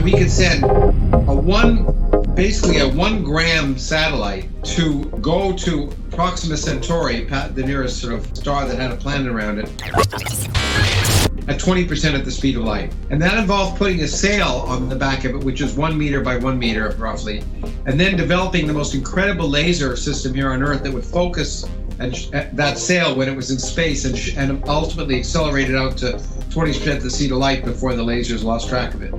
that we could send basically a 1 gram satellite to go to Proxima Centauri, the nearest sort of star that had a planet around it, at 20% at the speed of light. And that involved putting a sail on the back of it, which is 1 meter by 1 meter roughly, and then developing the most incredible laser system here on Earth that would focus that sail when it was in space and ultimately accelerate it out to 20% the speed of light before the lasers lost track of it.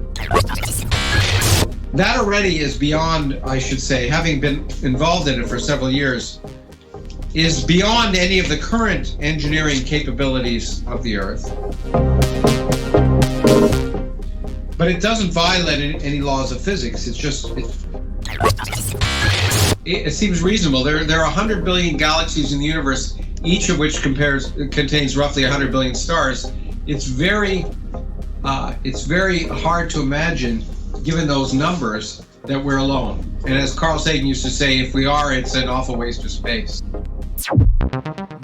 That already is beyond, I should say, having been involved in it for several years, is beyond any of the current engineering capabilities of the Earth. But it doesn't violate any laws of physics. It seems reasonable. There are 100 billion galaxies in the universe, each of which contains roughly 100 billion stars. It's very hard to imagine, given those numbers, that we're alone. And as Carl Sagan used to say, if we are, it's an awful waste of space.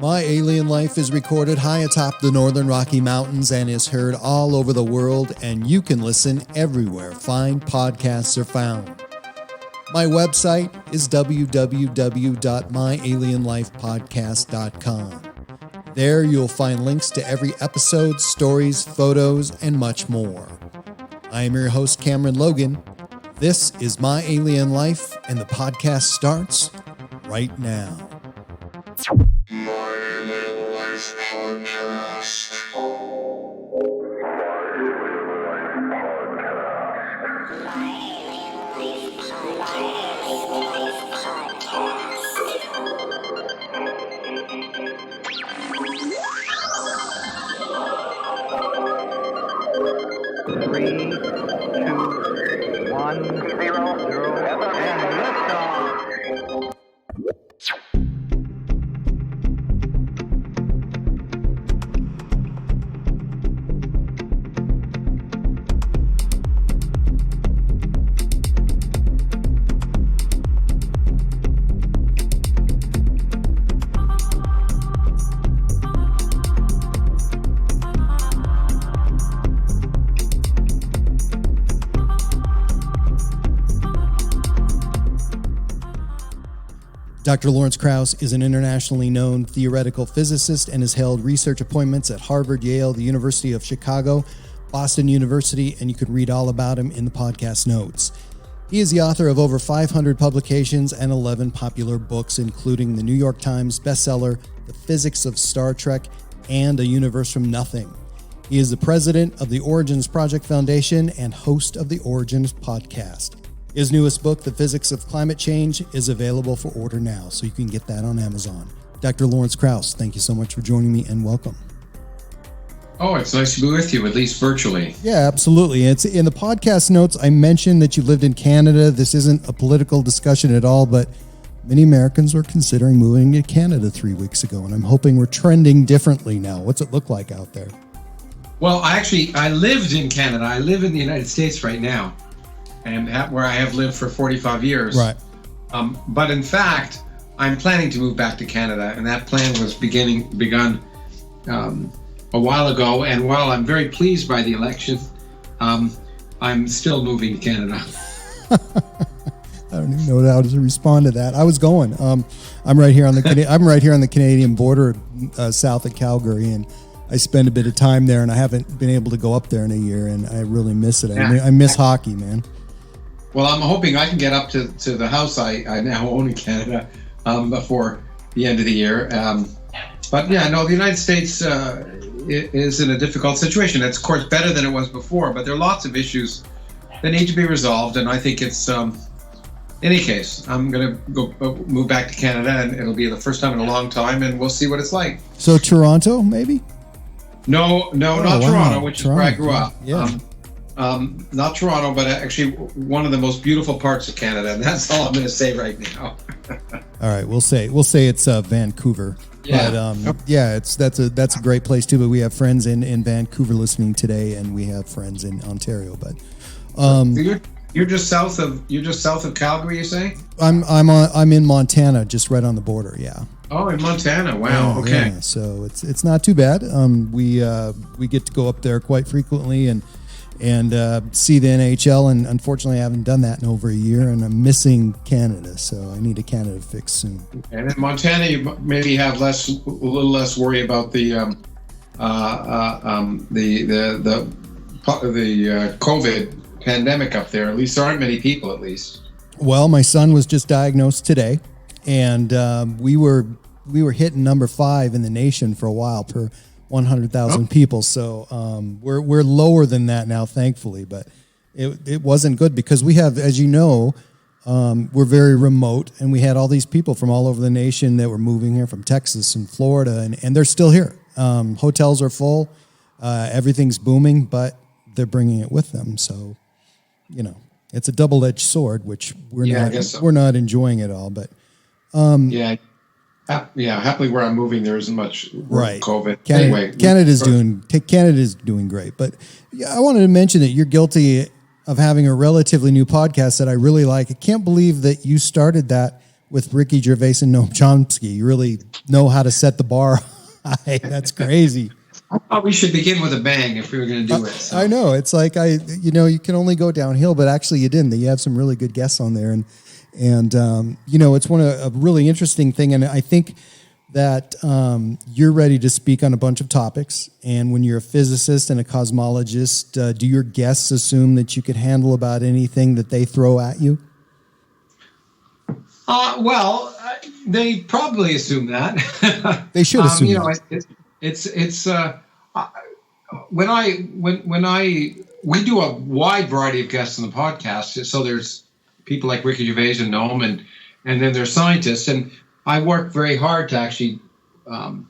My Alien Life is recorded high atop the Northern Rocky Mountains and is heard all over the world, and you can listen everywhere fine podcasts are found. My website is www.myalienlifepodcast.com. There you'll find links to every episode, stories, photos, and much more. I am your host, Cameron Logan. This is My Alien Life, and the podcast starts right now. My Alien Life Podcast. Three, two, one, zero, and liftoff. Dr. Lawrence Krauss is an internationally known theoretical physicist and has held research appointments at Harvard, Yale, the University of Chicago, Boston University, and you can read all about him in the podcast notes. He is the author of over 500 publications and 11 popular books, including the New York Times bestseller, The Physics of Star Trek, and A Universe from Nothing. He is the president of the Origins Project Foundation and host of the Origins podcast. His newest book, The Physics of Climate Change, is available for order now, so you can get that on Amazon. Dr. Lawrence Krauss, thank you so much for joining me, and welcome. Oh, it's nice to be with you, at least virtually. Yeah, absolutely. It's in the podcast notes, I mentioned that you lived in Canada. This isn't a political discussion at all, but many Americans were considering moving to Canada 3 weeks ago, and I'm hoping we're trending differently now. What's it look like out there? Well, I lived in Canada. I live in the United States right now, and where I have lived for 45 years. Right. But in fact, I'm planning to move back to Canada, and that plan was begun a while ago. And while I'm very pleased by the election, I'm still moving to Canada. I don't even know how to respond to that. I was going. I'm right here on the Canadian border, south of Calgary, and I spend a bit of time there, and I haven't been able to go up there in a year, and I really miss it. I miss hockey, man. Well, I'm hoping I can get up to the house I now own in Canada before the end of the year. But yeah, no, the United States is in a difficult situation. It's, of course, better than it was before, but there are lots of issues that need to be resolved. And I think it's, in any case, I'm going to go move back to Canada, and it'll be the first time in a long time, and we'll see what it's like. So Toronto, maybe? No, not Toronto, which is where I grew up. Yeah. Not Toronto, but actually one of the most beautiful parts of Canada, and that's all I'm going to say right now. All right, we'll say it's Vancouver. Yeah. But that's a great place too. But we have friends in Vancouver listening today, and we have friends in Ontario. But you're just south of Calgary, you say? I'm in Montana, just right on the border. Yeah. Oh, in Montana. Wow. Yeah, okay. Yeah. So it's not too bad. We get to go up there quite frequently, and and see the NHL. And unfortunately, I haven't done that in over a year, and I'm missing Canada, so I need a Canada fix soon. And in Montana, you maybe have a little less worry about the COVID pandemic up there. At least there aren't many people, at least. Well, my son was just diagnosed today, and we were hitting number 5 in the nation for a while per 100,000 people. So we're lower than that now, thankfully. But it wasn't good because we have, as you know, we're very remote, and we had all these people from all over the nation that were moving here from Texas and Florida, and they're still here. Hotels are full, everything's booming, but they're bringing it with them. So, you know, it's a double-edged sword, which we're not enjoying it all. But happily where I'm moving, there isn't much right. COVID. Canada's doing great. But I wanted to mention that you're guilty of having a relatively new podcast that I really like. I can't believe that you started that with Ricky Gervais and Noam Chomsky. You really know how to set the bar high. That's crazy. I thought we should begin with a bang if we were going to do it. So. I know. It's like you can only go downhill, but actually you didn't. You have some really good guests on there, and it's a really interesting thing. And I think that you're ready to speak on a bunch of topics. And when you're a physicist and a cosmologist, do your guests assume that you could handle about anything that they throw at you? They probably assume that. They should assume that. We do a wide variety of guests on the podcast. So there's people like Ricky Gervais and Noam, and then there's scientists, and I work very hard to actually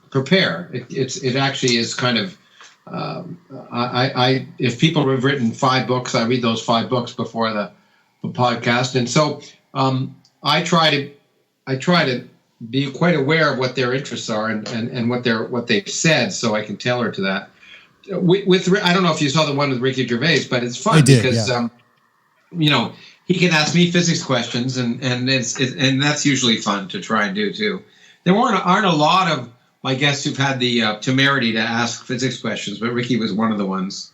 prepare. It actually is kind of if people have written 5 books, I read those 5 books before the podcast, and so I try to be quite aware of what their interests are and what they've said, so I can tailor to that. I don't know if you saw the one with Ricky Gervais, but it's fun because he can ask me physics questions, and that's usually fun to try and do too. There aren't a lot of my guests who've had the temerity to ask physics questions, but Ricky was one of the ones.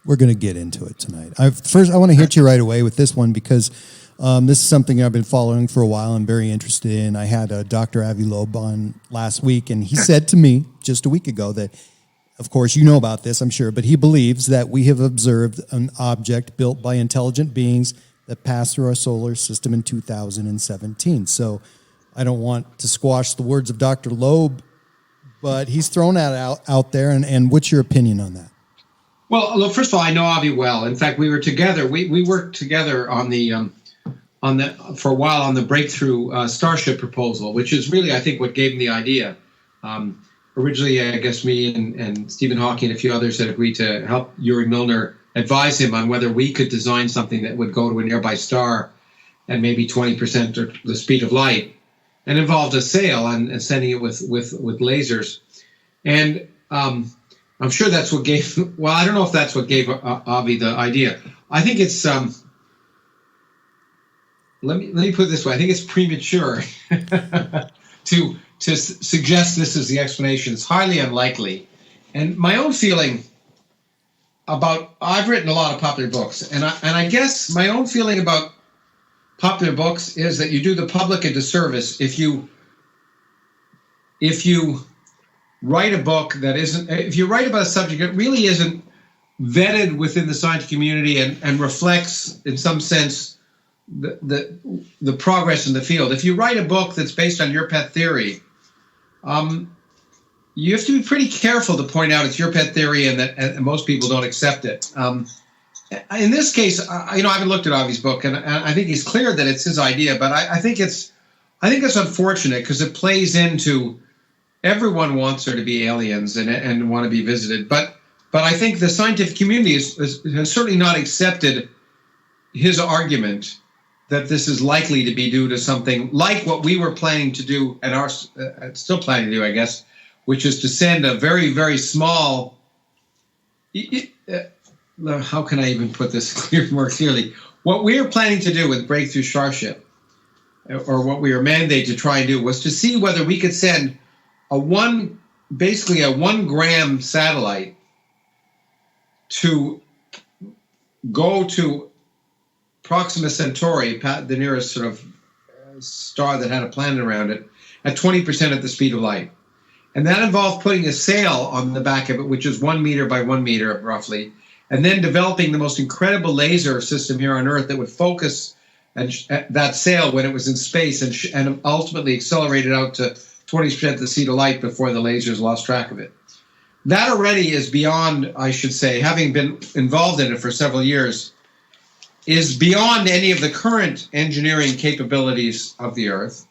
We're going to get into it tonight. First, I want to hit you right away with this one because this is something I've been following for a while and very interested in. I had Dr. Avi Loeb on last week, and he said to me just a week ago that, of course, you know about this, I'm sure, but he believes that we have observed an object built by intelligent beings that passed through our solar system in 2017. So I don't want to squash the words of Dr. Loeb, but he's thrown that out there, and what's your opinion on that? Well, look, first of all, I know Avi well. In fact, we were together. We worked together for a while on the breakthrough Starship proposal, which is really, I think, what gave him the idea. Originally, I guess me and Stephen Hawking and a few others had agreed to help Yuri Milner advise him on whether we could design something that would go to a nearby star at maybe 20% or the speed of light, and involved a sail and sending it with lasers. And I'm sure that's what gave. Well, I don't know if that's what gave Avi the idea. I think it's. Let me put it this way. I think it's premature to suggest this is the explanation. It's highly unlikely. And my own feeling I've written a lot of popular books, and I guess my own feeling about popular books is that you do the public a disservice if you write a book that isn't, if you write about a subject that really isn't vetted within the scientific community and reflects in some sense the progress in the field. If you write a book that's based on your pet theory, you have to be pretty careful to point out it's your pet theory and that most people don't accept it. In this case, I haven't looked at Avi's book, and I think he's clear that it's his idea. But I think it's unfortunate because it plays into everyone wants there to be aliens and want to be visited. But I think the scientific community has certainly not accepted his argument that this is likely to be due to something like what we were planning to do and are still planning to do, I guess, which is to send a very, very small. How can I even put this more clearly? What we are planning to do with Breakthrough Starship, or what we were mandated to try and do, was to see whether we could send a 1 gram satellite to go to Proxima Centauri, the nearest sort of star that had a planet around it, at 20% at the speed of light. And that involved putting a sail on the back of it, which is 1 meter by 1 meter roughly, and then developing the most incredible laser system here on Earth that would focus that sail when it was in space and ultimately accelerate it out to 20% the speed of light before the lasers lost track of it. That already is beyond, I should say, having been involved in it for several years, is beyond any of the current engineering capabilities of the Earth.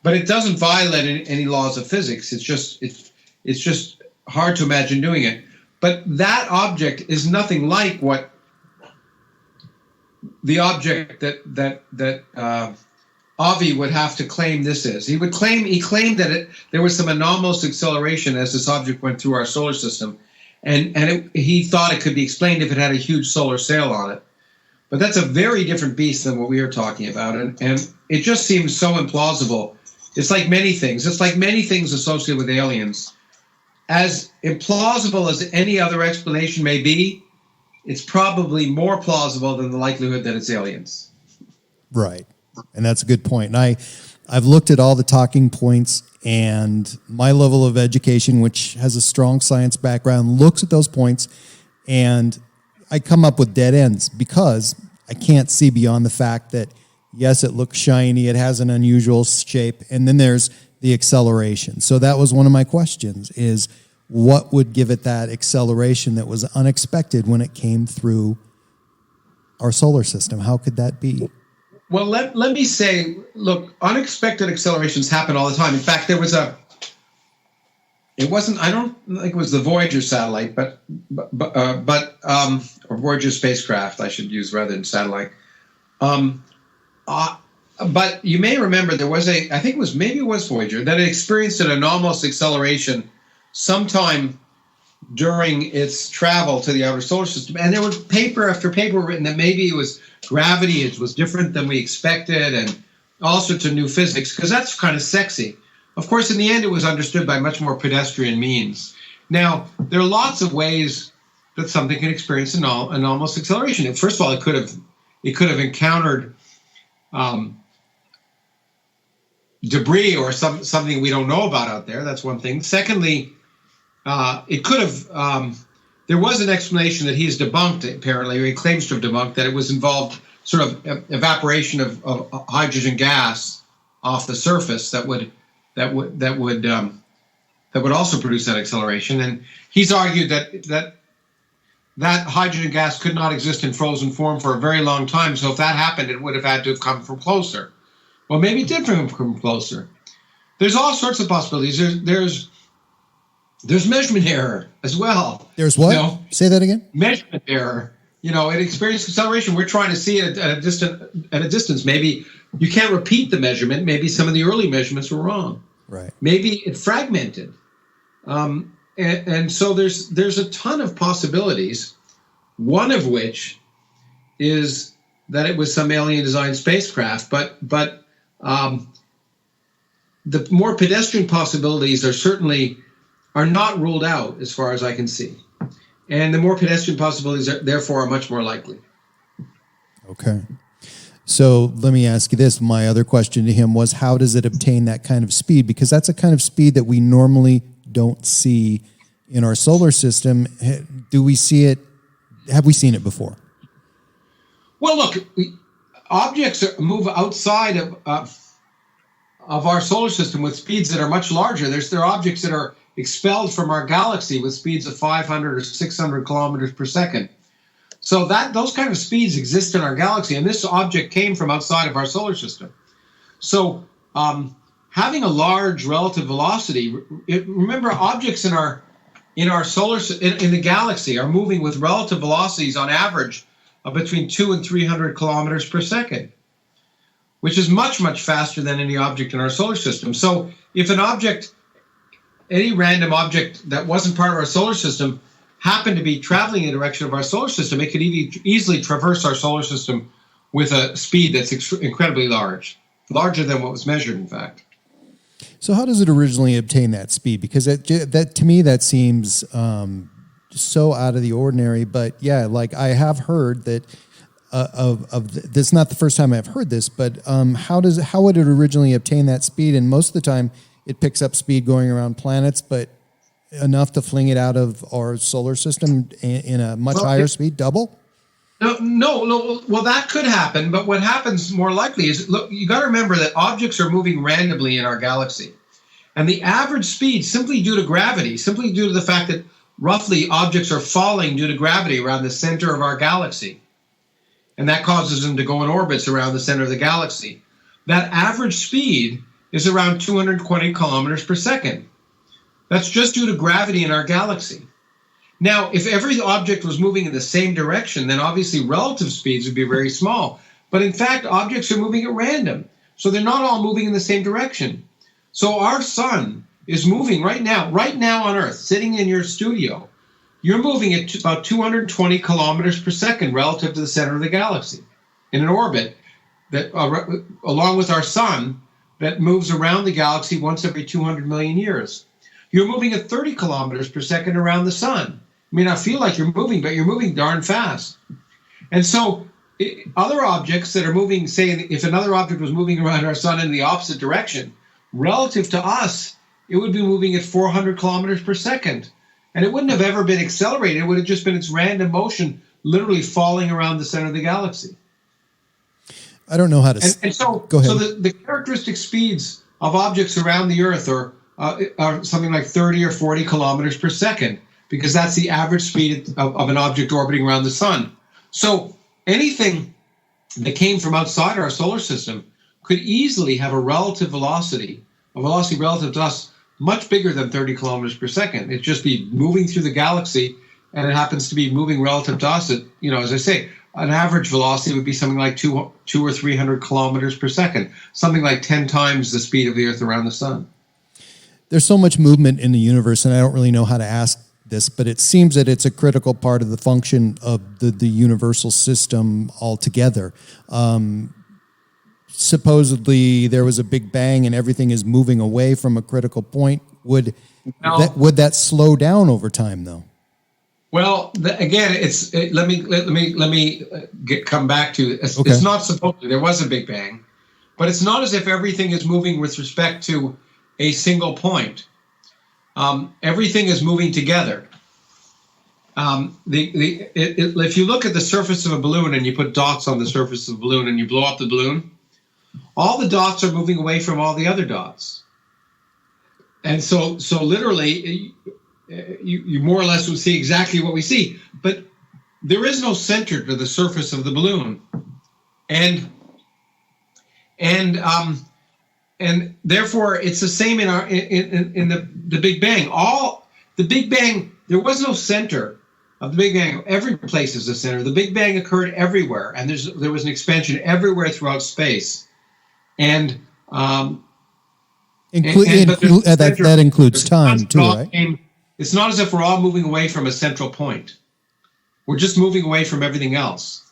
But it doesn't violate any laws of physics. It's just hard to imagine doing it. But that object is nothing like what the object that Avi would have to claim this is. He claimed that there was some anomalous acceleration as this object went through our solar system, and he thought it could be explained if it had a huge solar sail on it. But that's a very different beast than what we are talking about, and it just seems so implausible. It's like many things. It's like many things associated with aliens. As implausible as any other explanation may be, it's probably more plausible than the likelihood that it's aliens. Right. And that's a good point. And I've looked at all the talking points, and my level of education, which has a strong science background, looks at those points, and I come up with dead ends because I can't see beyond the fact that, yes, it looks shiny, it has an unusual shape, and then there's the acceleration. So that was one of my questions, is what would give it that acceleration that was unexpected when it came through our solar system? How could that be? Well, let me say, look, unexpected accelerations happen all the time. In fact, there was I don't think it was the Voyager satellite, but or Voyager spacecraft, I should use rather than satellite. But you may remember there was maybe it was Voyager, that it experienced an anomalous acceleration sometime during its travel to the outer solar system. And there was paper after paper written that maybe it was gravity, it was different than we expected, and all sorts of new physics, because that's kind of sexy. Of course, in the end, it was understood by much more pedestrian means. Now, there are lots of ways that something can experience an anomalous acceleration. First of all, it could have encountered debris or something we don't know about out there. That's one thing. Secondly, it could have. There was an explanation that he's debunked, apparently, or he claims to have debunked, that it was involved sort of evaporation of hydrogen gas off the surface that would also produce that acceleration. And he's argued that hydrogen gas could not exist in frozen form for a very long time. So if that happened, it would have had to have come from closer. Well, maybe it did come from closer. There's all sorts of possibilities. There's measurement error as well. There's what? Say that again. Measurement error. It experienced acceleration. We're trying to see it at a distance. Maybe you can't repeat the measurement. Maybe some of the early measurements were wrong. Right. Maybe it fragmented. And so there's a ton of possibilities. One of which is that it was some alien-designed spacecraft. But the more pedestrian possibilities are not ruled out as far as I can see. And the more pedestrian possibilities therefore are much more likely. Okay. So let me ask you this. My other question to him was, how does it obtain that kind of speed? Because that's a kind of speed that we normally don't see in our solar system. Do we see it? Have we seen it before? Well, look, objects move outside of our solar system with speeds that are much larger. There are objects that are expelled from our galaxy with speeds of 500 or 600 kilometers per second. So those kind of speeds exist in our galaxy, and this object came from outside of our solar system. So having a large relative velocity, remember, objects in the galaxy are moving with relative velocities on average of between 200 and 300 kilometers per second, which is much, much faster than any object in our solar system. So if any random object that wasn't part of our solar system happened to be traveling in the direction of our solar system, it could easily traverse our solar system with a speed that's incredibly larger than what was measured, in fact. So how does it originally obtain that speed? Because that to me, that seems so out of the ordinary. But yeah, like I have heard that this is not the first time I've heard this, but how would it originally obtain that speed? And most of the time it picks up speed going around planets, but enough to fling it out of our solar system in a much higher speed, double? No. Well, that could happen, but what happens more likely is, look, you got to remember that objects are moving randomly in our galaxy. And the average speed, simply due to gravity, simply due to the fact that roughly objects are falling due to gravity around the center of our galaxy, and that causes them to go in orbits around the center of the galaxy, that average speed is around 220 kilometers per second. That's just due to gravity in our galaxy. Now, if every object was moving in the same direction, then obviously relative speeds would be very small. But in fact, objects are moving at random. So they're not all moving in the same direction. So our sun is moving right now on Earth, sitting in your studio. You're moving at about 220 kilometers per second relative to the center of the galaxy in an orbit that, along with our sun, that moves around the galaxy once every 200 million years. You're moving at 30 kilometers per second around the sun. It may not feel like you're moving, but you're moving darn fast. And so other objects that are moving, say, if another object was moving around our sun in the opposite direction, relative to us, it would be moving at 400 kilometers per second. And it wouldn't have ever been accelerated. It would have just been its random motion, literally falling around the center of the galaxy. I don't know how to... Go ahead. So the characteristic speeds of objects around the Earth are something like 30 or 40 kilometers per second, because that's the average speed of an object orbiting around the sun. So anything that came from outside our solar system could easily have a velocity relative to us much bigger than 30 kilometers per second. It'd just be moving through the galaxy, and it happens to be moving relative to us at, as I say, an average velocity would be something like 200 or 300 kilometers per second, something like 10 times the speed of the Earth around the sun. There's so much movement in the universe, and I don't really know how to ask this, but it seems that it's a critical part of the function of the universal system altogether. Supposedly there was a big bang and everything is moving away from a critical point. Would that slow down over time, though? Well, again, let me come back to it. Okay. It's not supposedly there was a big bang, but it's not as if everything is moving with respect to a single point. Everything is moving together. If you look at the surface of a balloon and you put dots on the surface of the balloon and you blow up the balloon, all the dots are moving away from all the other dots. And so literally, you more or less would see exactly what we see. But there is no center to the surface of the balloon. And therefore, it's the same in the Big Bang. The Big Bang, there was no center of the Big Bang. Every place is the center. The Big Bang occurred everywhere, and there was an expansion everywhere throughout space. And that includes time too, right? It's not as if we're all moving away from a central point. We're just moving away from everything else.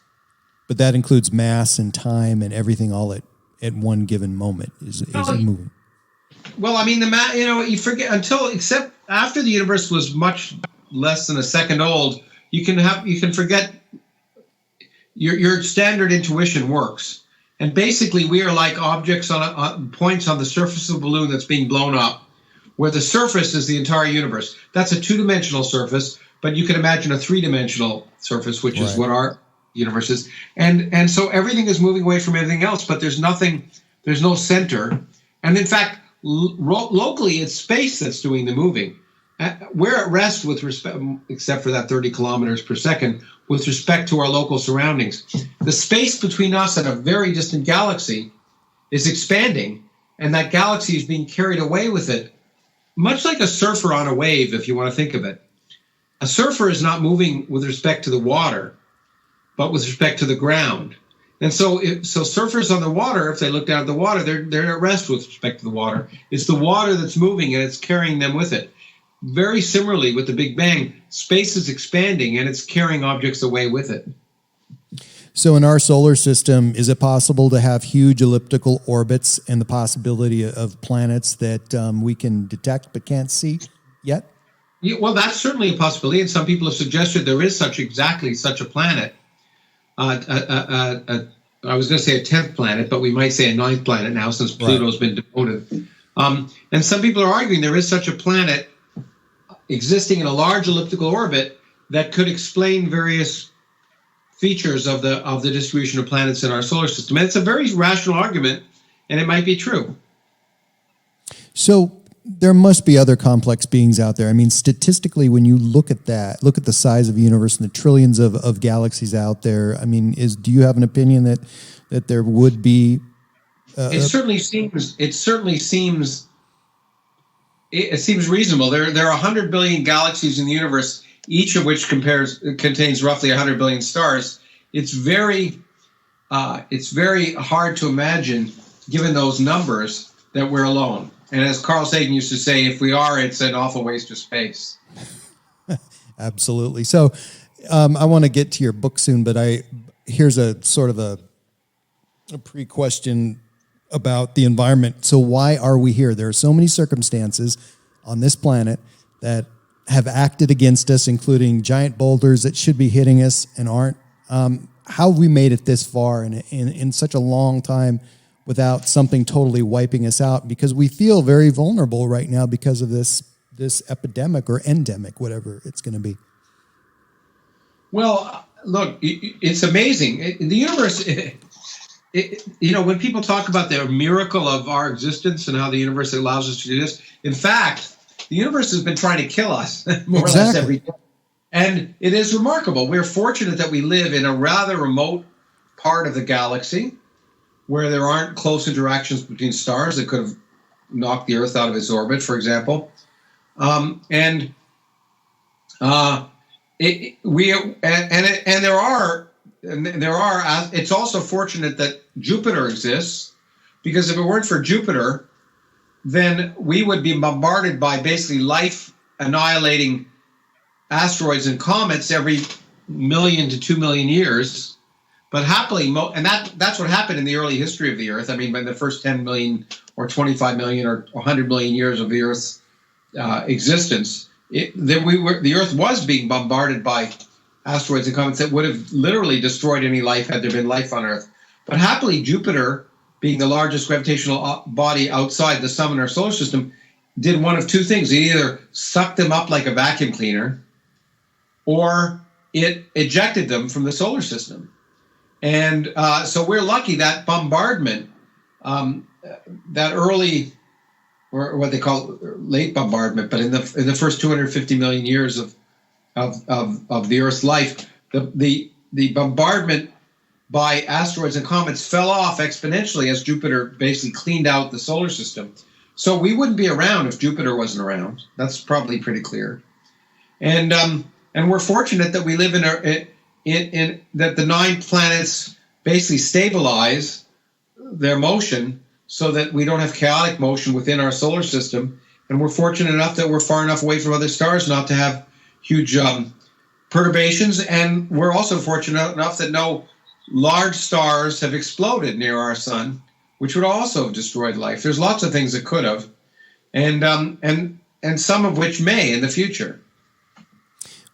But that includes mass and time and everything all at one given moment is moving. Well, I mean, you forget except after the universe was much less than a second old, you can forget your standard intuition works. And basically, we are like objects on points on the surface of a balloon that's being blown up, where the surface is the entire universe. That's a two-dimensional surface, but you can imagine a three-dimensional surface, which is what our universe is. And so everything is moving away from everything else, but there's no center. And in fact, locally, it's space that's doing the moving. We're at rest with respect, except for that 30 kilometers per second, with respect to our local surroundings. The space between us and a very distant galaxy is expanding, and that galaxy is being carried away with it, much like a surfer on a wave, if you want to think of it. A surfer is not moving with respect to the water, but with respect to the ground. And so surfers on the water, if they look down at the water, they're at rest with respect to the water. It's the water that's moving, and it's carrying them with it. Very similarly, with the Big Bang, space is expanding, and it's carrying objects away with it. So in our solar system, is it possible to have huge elliptical orbits and the possibility of planets that we can detect but can't see yet? Yeah, well, that's certainly a possibility, and some people have suggested there is exactly such a planet. I was going to say a 10th planet, but we might say a 9th planet now since Pluto's been demoted. And some people are arguing there is such a planet existing in a large elliptical orbit that could explain various features of the distribution of planets in our solar system. And it's a very rational argument, and it might be true. So there must be other complex beings out there. I mean, statistically, when you look at look at the size of the universe and the trillions of galaxies out there, I mean, do you have an opinion that there would be? It seems reasonable. There are 100 billion galaxies in the universe, each of which contains roughly 100 billion stars. It's very hard to imagine, given those numbers, that we're alone. And as Carl Sagan used to say, if we are, it's an awful waste of space. Absolutely. So I want to get to your book soon, but here's a sort of a pre-question about the environment. So why are we here? There are so many circumstances on this planet that have acted against us, including giant boulders that should be hitting us and aren't. How have we made it this far in such a long time without something totally wiping us out? Because we feel very vulnerable right now because of this epidemic or endemic, whatever it's going to be. Well, look, it's amazing. The universe, when people talk about the miracle of our existence and how the universe allows us to do this, in fact, the universe has been trying to kill us more or less every day. And it is remarkable. We're fortunate that we live in a rather remote part of the galaxy where there aren't close interactions between stars that could have knocked the Earth out of its orbit, for example. It's also fortunate that Jupiter exists, because if it weren't for Jupiter, then we would be bombarded by basically life-annihilating asteroids and comets every 1 million to 2 million years. But happily, and that's what happened in the early history of the Earth. I mean, in the first 10 million or 25 million or 100 million years of the Earth's existence, the Earth was being bombarded by asteroids and comets that would have literally destroyed any life had there been life on Earth. But happily, Jupiter, being the largest gravitational body outside the sun in our solar system, did one of two things. It either sucked them up like a vacuum cleaner, or it ejected them from the solar system. And so we're lucky that bombardment, that early, or what they call late bombardment, but in the first 250 million years of the Earth's life, the bombardment by asteroids and comets fell off exponentially as Jupiter basically cleaned out the solar system. So we wouldn't be around if Jupiter wasn't around. That's probably pretty clear. And we're fortunate that we live in that the 9 planets basically stabilize their motion so that we don't have chaotic motion within our solar system. And we're fortunate enough that we're far enough away from other stars not to have huge perturbations. And we're also fortunate enough that no large stars have exploded near our sun, which would also have destroyed life. There's lots of things that could have, and some of which may in the future.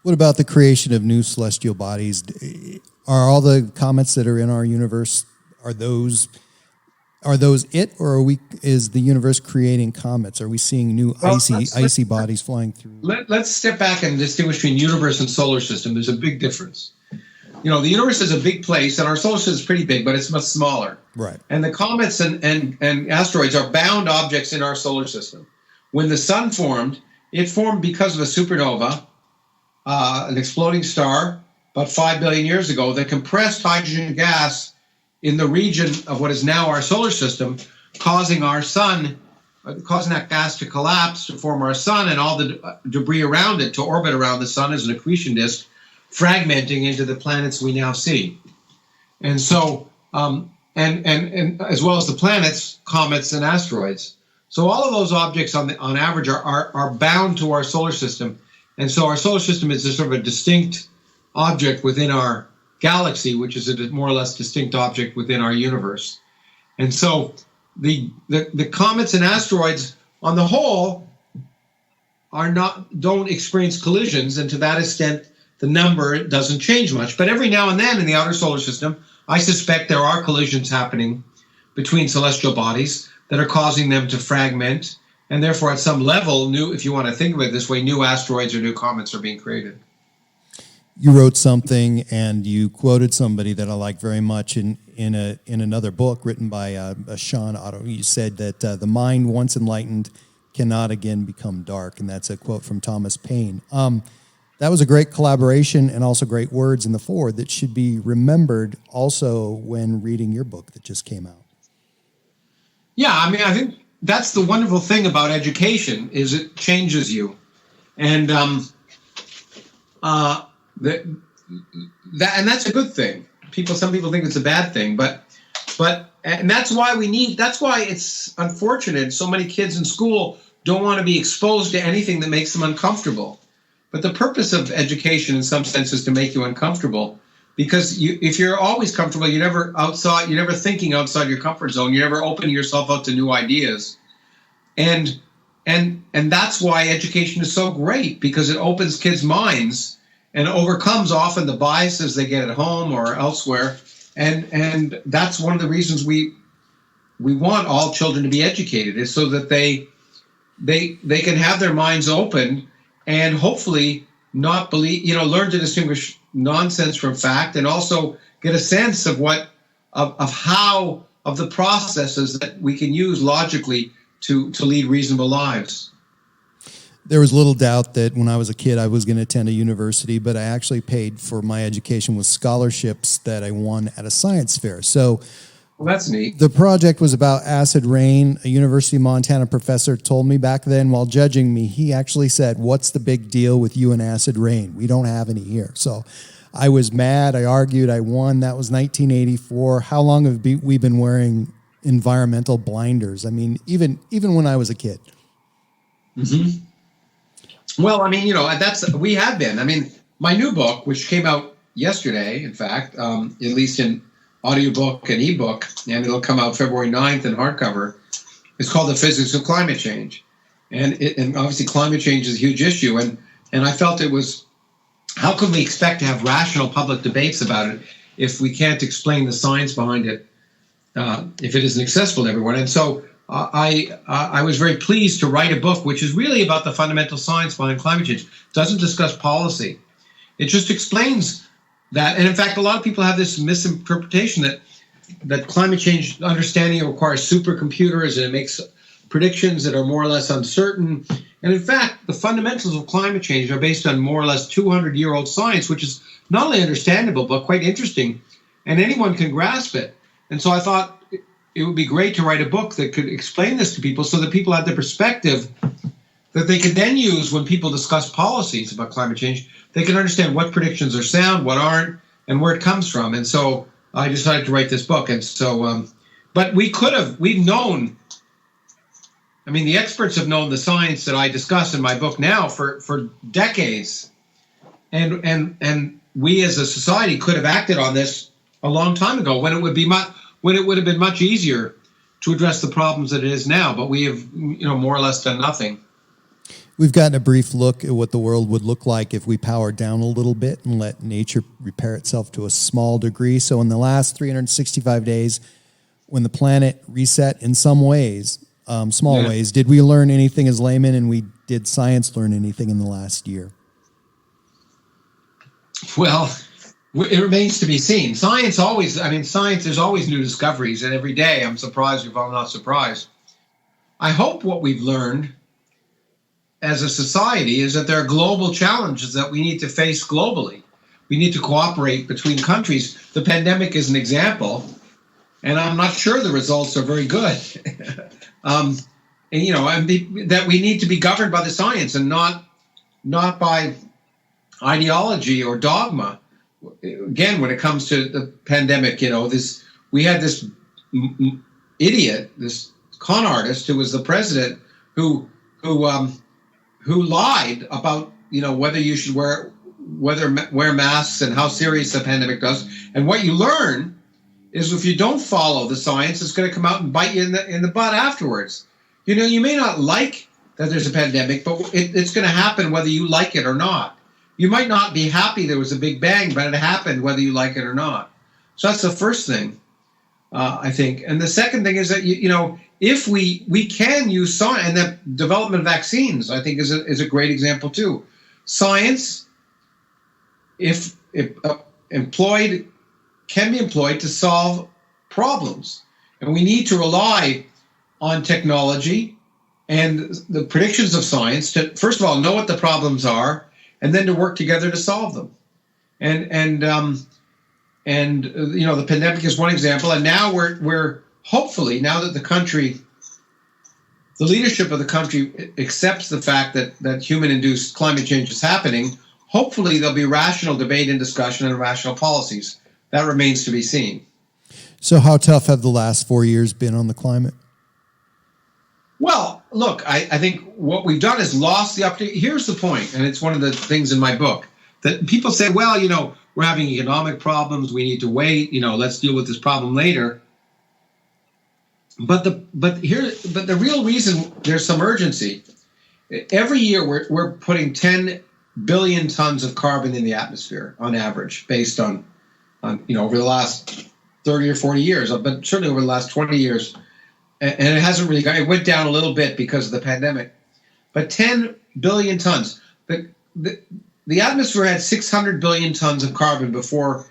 What about the creation of new celestial bodies? Are all the comets that are in our universe, are those it, or is the universe creating comets? Are we seeing new icy bodies flying through? Let's step back and distinguish between universe and solar system. There's a big difference. The universe is a big place, and our solar system is pretty big, but it's much smaller. Right. And the comets and asteroids are bound objects in our solar system. When the sun formed, it formed because of a supernova, an exploding star, about 5 billion years ago, that compressed hydrogen gas in the region of what is now our solar system, causing that gas to collapse to form our sun, and all the debris around it to orbit around the sun as an accretion disk, fragmenting into the planets we now see. And so, and as well as the planets, comets, and asteroids. So all of those objects on average are bound to our solar system. And so our solar system is a sort of a distinct object within our galaxy, which is a more or less distinct object within our universe. And so the comets and asteroids, on the whole, don't experience collisions, and to that extent, the number doesn't change much. But every now and then in the outer solar system, I suspect there are collisions happening between celestial bodies that are causing them to fragment, and therefore, at some level, if you want to think of it this way, new asteroids or new comets are being created. You wrote something, and you quoted somebody that I like very much in another book written by Sean Otto. You said that the mind, once enlightened, cannot again become dark, and that's a quote from Thomas Paine. That was a great collaboration and also great words in the foreword that should be remembered also when reading your book that just came out. Yeah, I mean, I think that's the wonderful thing about education is it changes you, and and that's a good thing. Some people think it's a bad thing, but and that's why it's unfortunate so many kids in school don't want to be exposed to anything that makes them uncomfortable. But the purpose of education in some sense is to make you uncomfortable, because if you're always comfortable, you're never thinking outside your comfort zone, you're never opening yourself up to new ideas. And that's why education is so great, because it opens kids' minds and overcomes often the biases they get at home or elsewhere. And that's one of the reasons we want all children to be educated, is so that they can have their minds open and hopefully not learn to distinguish nonsense from fact, and also get a sense of the processes that we can use logically to lead reasonable lives. There was little doubt that when I was a kid I was going to attend a university, but I actually paid for my education with scholarships that I won at a science fair. So well, that's neat. The project was about acid rain. A University of Montana professor told me back then while judging me, he actually said, "What's the big deal with you and acid rain? We don't have any here." So I was mad. I argued. I won. That was 1984. How long have we been wearing environmental blinders? I mean, even when I was a kid. Mm-hmm. Well, I mean, we have been. I mean, my new book, which came out yesterday, in fact, at least in audiobook and ebook, and it'll come out February 9th in hardcover, is called The Physics of Climate Change. And obviously climate change is a huge issue. And I felt it was, how can we expect to have rational public debates about it if we can't explain the science behind it, if it isn't accessible to everyone? And so I was very pleased to write a book which is really about the fundamental science behind climate change. It doesn't discuss policy. It just explains that. And in fact, a lot of people have this misinterpretation that climate change understanding requires supercomputers and it makes predictions that are more or less uncertain. And in fact, the fundamentals of climate change are based on more or less 200-year-old science, which is not only understandable, but quite interesting, and anyone can grasp it. And so I thought it would be great to write a book that could explain this to people so that people have the perspective that they could then use when people discuss policies about climate change. They can understand what predictions are sound, what aren't, and where it comes from. And so I decided to write this book. And so, but we've known, I mean, the experts have known the science that I discuss in my book now for decades. And we as a society could have acted on this a long time ago when it would have been much easier to address the problems that it is now. But we have, more or less done nothing. We've gotten a brief look at what the world would look like if we powered down a little bit and let nature repair itself to a small degree. So in the last 365 days, when the planet reset in some ways, small ways, did we learn anything as laymen, and did science learn anything in the last year? Well, it remains to be seen. Science, there's always new discoveries, and every day I'm surprised if I'm not surprised. I hope what we've learned as a society is that there are global challenges that we need to face globally. We need to cooperate between countries. The pandemic is an example, and I'm not sure the results are very good. That we need to be governed by the science and not by ideology or dogma. Again, when it comes to the pandemic, we had this idiot, this con artist who was the president, who lied about whether you should wear masks and how serious the pandemic does. And what you learn is if you don't follow the science, it's going to come out and bite you in the butt afterwards. You may not like that there's a pandemic, but it's going to happen whether you like it or not. You might not be happy there was a big bang, but it happened whether you like it or not. So that's the first thing, I think. And the second thing is that, if we can use science, and the development of vaccines, I think, is a great example too. Science, if employed, can be employed to solve problems. And we need to rely on technology and the predictions of science to, first of all, know what the problems are, and then to work together to solve them. And the pandemic is one example. And now we're hopefully, now that the leadership of the country accepts the fact that human-induced climate change is happening, hopefully there'll be rational debate and discussion and rational policies. That remains to be seen. So how tough have the last 4 years been on the climate? Well, look, I think what we've done is lost the opportunity. Here's the point, and it's one of the things in my book, that people say, well, we're having economic problems, we need to wait, let's deal with this problem later. But the real reason there's some urgency, every year we're putting 10 billion tons of carbon in the atmosphere on average, based on over the last 30 or 40 years, but certainly over the last 20 years. And it hasn't really it went down a little bit because of the pandemic. But 10 billion tons. The atmosphere had 600 billion tons of carbon before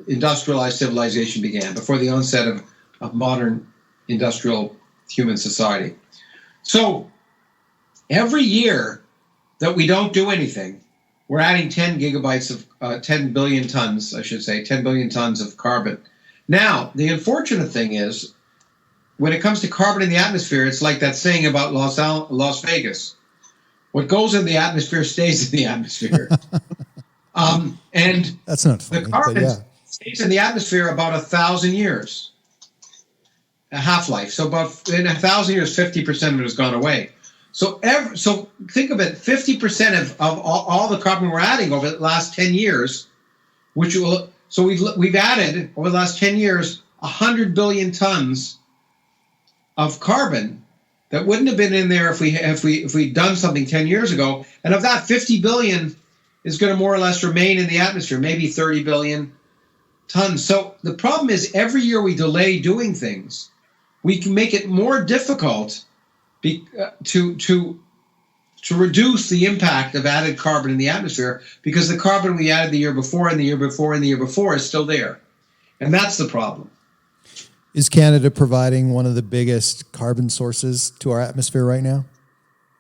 industrialized civilization began, before the onset of modern industrial human society. So every year that we don't do anything, we're adding 10 billion tons of carbon. Now, the unfortunate thing is, when it comes to carbon in the atmosphere, it's like that saying about Las Vegas. What goes in the atmosphere stays in the atmosphere. And that's not funny, the carbon stays in the atmosphere about 1,000 years, a half-life. So about in 1,000 years, 50% of it has gone away. So think of it, 50% of all the carbon we're adding over the last 10 years, we've added over the last 10 years 100 billion tons of carbon that wouldn't have been in there if we'd done something 10 years ago. And of that, 50 billion is going to more or less remain in the atmosphere, maybe 30 billion tons. So the problem is, every year we delay doing things, we can make it more difficult to reduce the impact of added carbon in the atmosphere, because the carbon we added the year before and the year before and the year before is still there. And that's the problem. Is Canada providing one of the biggest carbon sources to our atmosphere right now?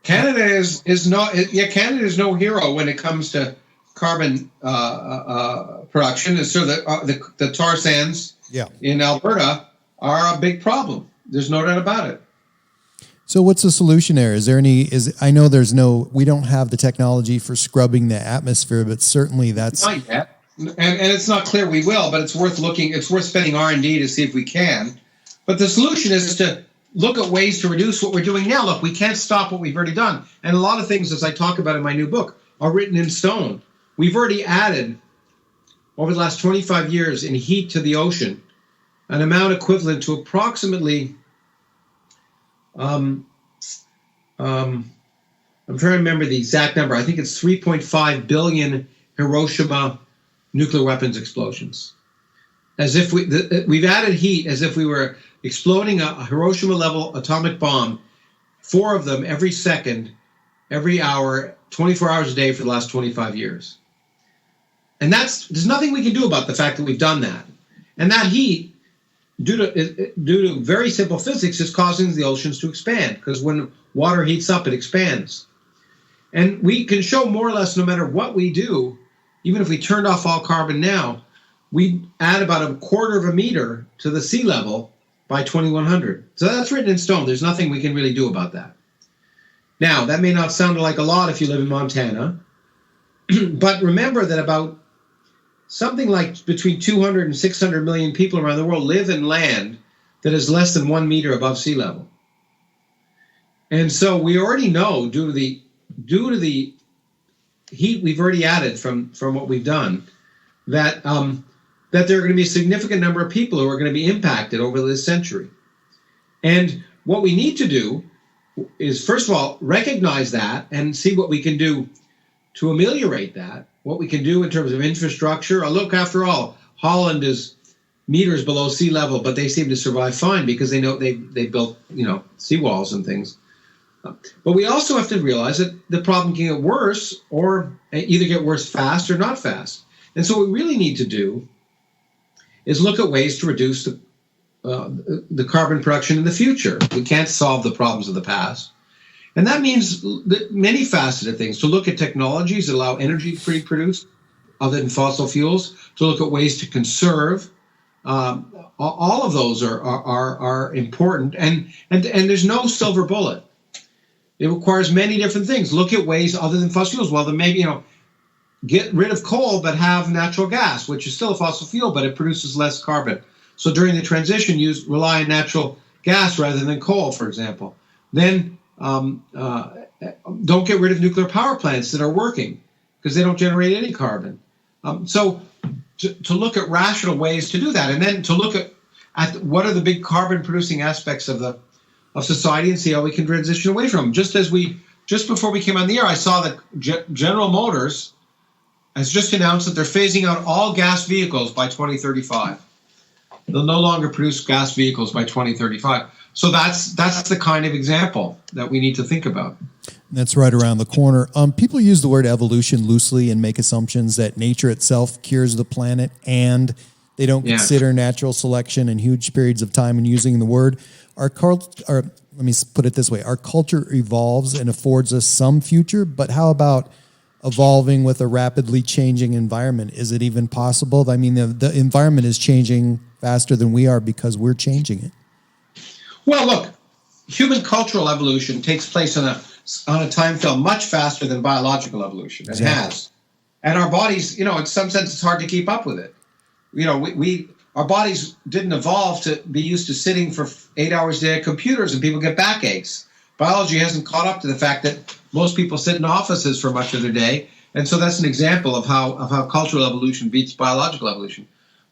Canada is no hero when it comes to carbon production. So the tar sands in Alberta are a big problem. There's no doubt about it. So what's the solution there? I know we don't have the technology for scrubbing the atmosphere, but certainly that's not yet. And it's not clear we will, but it's worth looking. It's worth spending R&D to see if we can. But the solution is to look at ways to reduce what we're doing now. Look, we can't stop what we've already done. And a lot of things, as I talk about in my new book, are written in stone. We've already added, over the last 25 years, in heat to the ocean, an amount equivalent to approximately, I'm trying to remember the exact number. I think it's 3.5 billion Hiroshima nuclear weapons explosions. As if we've added heat, as if we were exploding a Hiroshima-level atomic bomb, 4 of them every second, every hour, 24 hours a day for the last 25 years. And there's nothing we can do about the fact that we've done that. And that heat, due to very simple physics, is causing the oceans to expand, because when water heats up, it expands. And we can show more or less, no matter what we do, even if we turned off all carbon now, we add about 1/4 meter to the sea level by 2100. So that's written in stone. There's nothing we can really do about that. Now, that may not sound like a lot if you live in Montana, but remember that about something like between 200 and 600 million people around the world live in land that is less than 1 meter above sea level. And so we already know, due to the heat we've already added from what we've done, that there are going to be a significant number of people who are going to be impacted over this century. And what we need to do is first of all, recognize that and see what we can do to ameliorate that, what we can do in terms of infrastructure. Look, after all, Holland is meters below sea level, but they seem to survive fine because they know they built, seawalls and things. But we also have to realize that the problem can get worse, or either get worse fast or not fast. And so what we really need to do is look at ways to reduce the carbon production in the future. We can't solve the problems of the past. And that means many faceted things, to look at technologies that allow energy to be produced other than fossil fuels, to look at ways to conserve. All of those are important, and there's no silver bullet. It requires many different things. Look at ways other than fossil fuels. Well, then maybe, get rid of coal but have natural gas, which is still a fossil fuel, but it produces less carbon. So during the transition, rely on natural gas rather than coal, for example. Then don't get rid of nuclear power plants that are working because they don't generate any carbon. So to look at rational ways to do that, and then to look at what are the big carbon-producing aspects of society and see how we can transition away from them. Just before we came on the air, I saw that General Motors has just announced that they're phasing out all gas vehicles by 2035. They'll no longer produce gas vehicles by 2035. So that's the kind of example that we need to think about. That's right around the corner. People use the word evolution loosely and make assumptions that nature itself cures the planet, and they don't consider natural selection and huge periods of time in using the word. Let me put it this way. Our culture evolves and affords us some future, but how about evolving with a rapidly changing environment? Is it even possible? I mean, the environment is changing faster than we are because we're changing it. Well, look, human cultural evolution takes place on a time scale much faster than biological evolution. It has. And our bodies, in some sense, it's hard to keep up with it. Our bodies didn't evolve to be used to sitting for 8 hours a day at computers and people get backaches. Biology hasn't caught up to the fact that most people sit in offices for much of their day. And so that's an example of how cultural evolution beats biological evolution.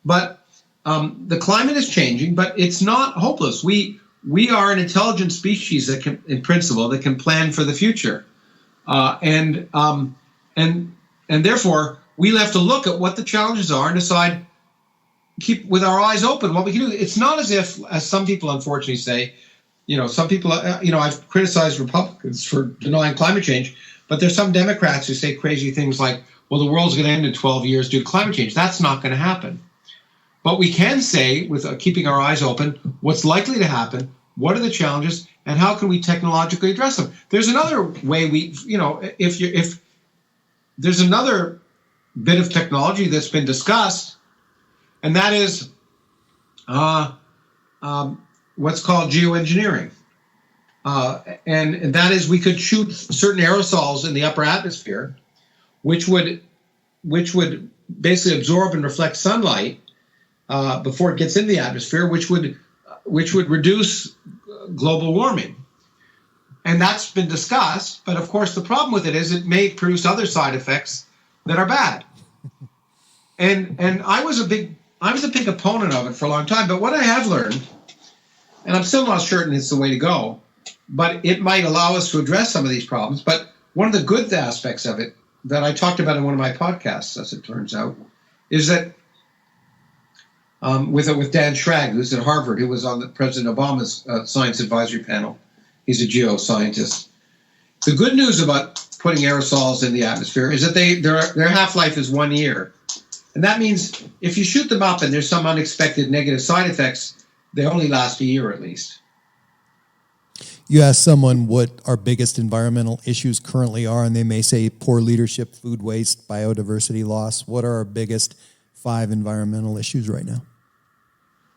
But the climate is changing, but it's not hopeless. We are an intelligent species that can, in principle, that can plan for the future. And therefore, we'll have to look at what the challenges are and decide, keep with our eyes open what we can do. It's not as if, as some people unfortunately say, some people, I've criticized Republicans for denying climate change, but there's some Democrats who say crazy things like, well, the world's going to end in 12 years due to climate change. That's not going to happen. But we can say, with keeping our eyes open, what's likely to happen, what are the challenges, and how can we technologically address them? There's another way if there's another bit of technology that's been discussed, and that is what's called geoengineering. And that is, we could shoot certain aerosols in the upper atmosphere, which would basically absorb and reflect sunlight before it gets into the atmosphere, which would reduce global warming. And that's been discussed, but of course the problem with it is it may produce other side effects that are bad. And I was a big opponent of it for a long time, but what I have learned, and I'm still not certain it's the way to go, but it might allow us to address some of these problems. But one of the good aspects of it that I talked about in one of my podcasts, as it turns out, is that with Dan Schrag, who's at Harvard, who was on President Obama's science advisory panel. He's a geoscientist. The good news about putting aerosols in the atmosphere is that their half-life is 1 year. And that means if you shoot them up and there's some unexpected negative side effects, they only last a year at least. You ask someone what our biggest environmental issues currently are, and they may say poor leadership, food waste, biodiversity loss. What are our biggest 5 environmental issues right now?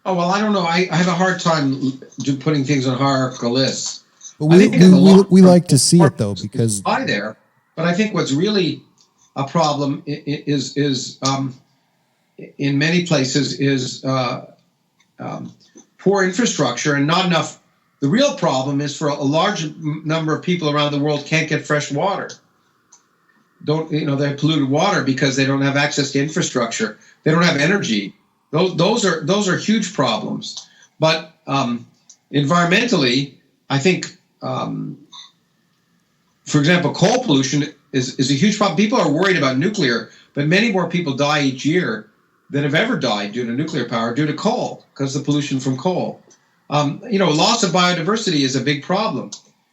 Oh, well, I don't know. I have a hard time putting things on hierarchical lists. But we like to see it, though, because there. But I think what's really a problem is in many places is poor infrastructure and not enough. The real problem is for a large number of people around the world can't get fresh water. They have polluted water because they don't have access to infrastructure. They don't have energy. Those are huge problems. But environmentally, I think for example, coal pollution is a huge problem. People are worried about nuclear, but many more people die each year than have ever died due to nuclear power, due to coal, because of the pollution from coal. Loss of biodiversity is a big problem.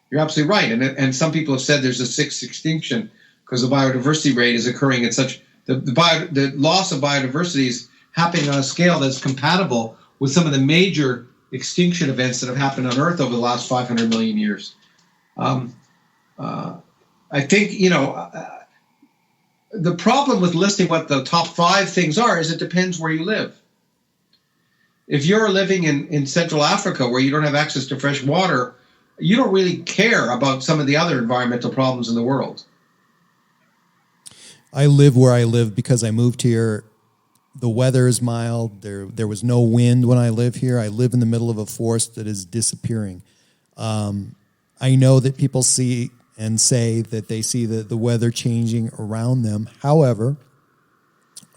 You're absolutely right. And some people have said there's a sixth extinction because the biodiversity rate is occurring at such, the loss of biodiversity is happening on a scale that's compatible with some of the major extinction events that have happened on Earth over the last 500 million years. I think, the problem with listing what the top 5 things are is it depends where you live. If you're living in Central Africa where you don't have access to fresh water, you don't really care about some of the other environmental problems in the world. I live where I live because I moved here. The weather is mild. There was no wind when I live here. I live in the middle of a forest that is disappearing. I know that people see and say that they see the weather changing around them. However,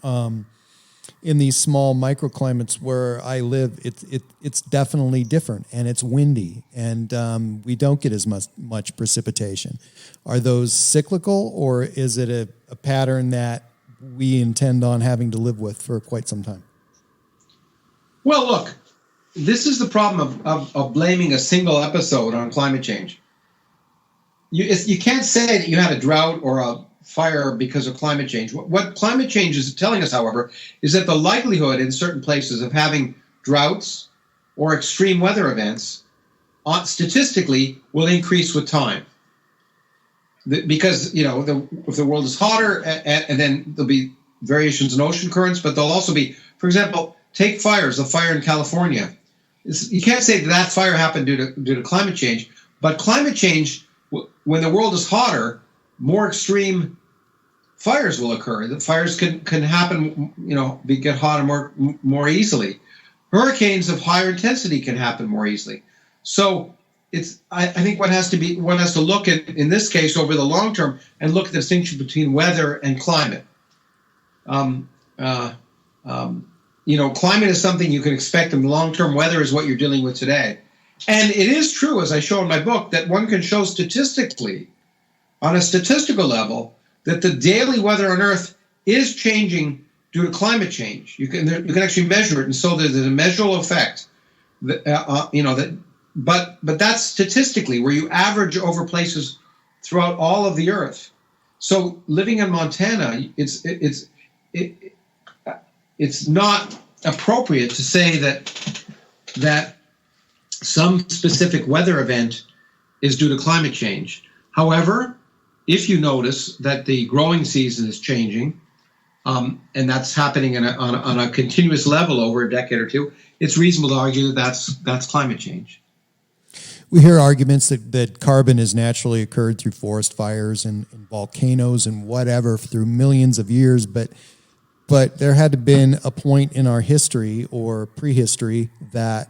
in these small microclimates where I live, it's definitely different, and it's windy, and we don't get as much precipitation. Are those cyclical, or is it a pattern that we intend on having to live with for quite some time? Well, look, this is the problem of blaming a single episode on climate change. You can't say that you had a drought or a fire because of climate change. What climate change is telling us, however, is that the likelihood in certain places of having droughts or extreme weather events statistically will increase with time. Because, if the world is hotter, and then there'll be variations in ocean currents, but there'll also be, for example, take fires, the fire in California. You can't say that fire happened due to climate change, but climate change, when the world is hotter, more extreme fires will occur. The fires can happen, get hotter more easily. Hurricanes of higher intensity can happen more easily. So I think one has to look at, in this case, over the long term, and look at the distinction between weather and climate. Climate is something you can expect, and long-term weather is what you're dealing with today. And it is true, as I show in my book, that one can show statistically, on a statistical level, that the daily weather on Earth is changing due to climate change. You can actually measure it, and so there's a measurable effect. But that's statistically, where you average over places throughout all of the Earth. So living in Montana, it's not appropriate to say that some specific weather event is due to climate change. However, if you notice that the growing season is changing, and that's happening on a continuous level over a decade or two, it's reasonable to argue that that's climate change. We hear arguments that carbon has naturally occurred through forest fires and volcanoes and whatever through millions of years, but there had to been a point in our history or prehistory that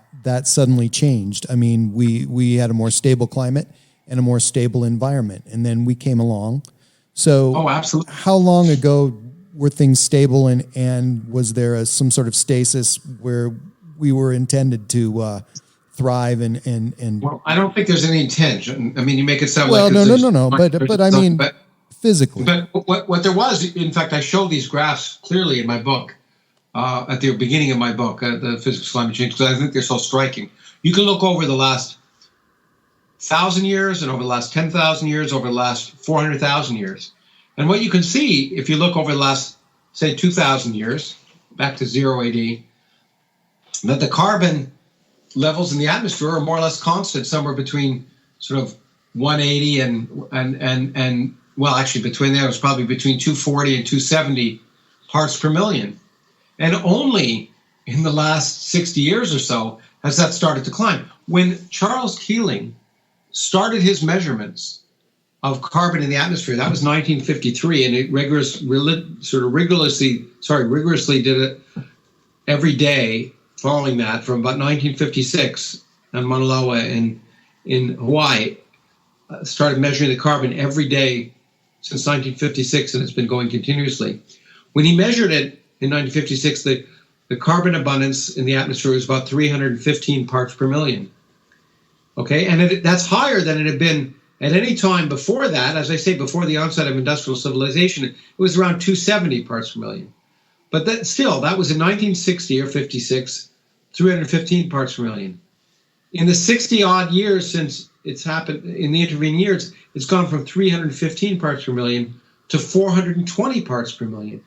suddenly changed. I mean, we had a more stable climate and a more stable environment, and then we came along. So, absolutely. How long ago were things stable, and was there some sort of stasis where we were intended to thrive and? Well, I don't think there's any intention. I mean, you make it sound well, like no. But I mean, physically. But what there was, in fact, I show these graphs clearly in my book, at the beginning of my book, the Physics of Climate Change, because I think they're so striking. You can look over the last 1,000 years, and over the last 10,000 years, over the last 400,000 years. And what you can see, if you look over the last, say, 2,000 years, back to 0 AD, that the carbon levels in the atmosphere are more or less constant, somewhere between sort of 180 and well, actually between there, it was probably between 240 and 270 parts per million. And only in the last 60 years or so has that started to climb. When Charles Keeling started his measurements of carbon in the atmosphere, that was 1953, and it rigorously did it every day following that from about 1956 on Mauna Loa in Hawaii. Started measuring the carbon every day since 1956, and it's been going continuously. When he measured it in 1956, the carbon abundance in the atmosphere was about 315 parts per million. Okay, and that's higher than it had been at any time before that. As I say, before the onset of industrial civilization, it was around 270 parts per million. But that was in 1960 or 56, 315 parts per million. In the 60-odd years since it's happened, in the intervening years, it's gone from 315 parts per million to 420 parts per million.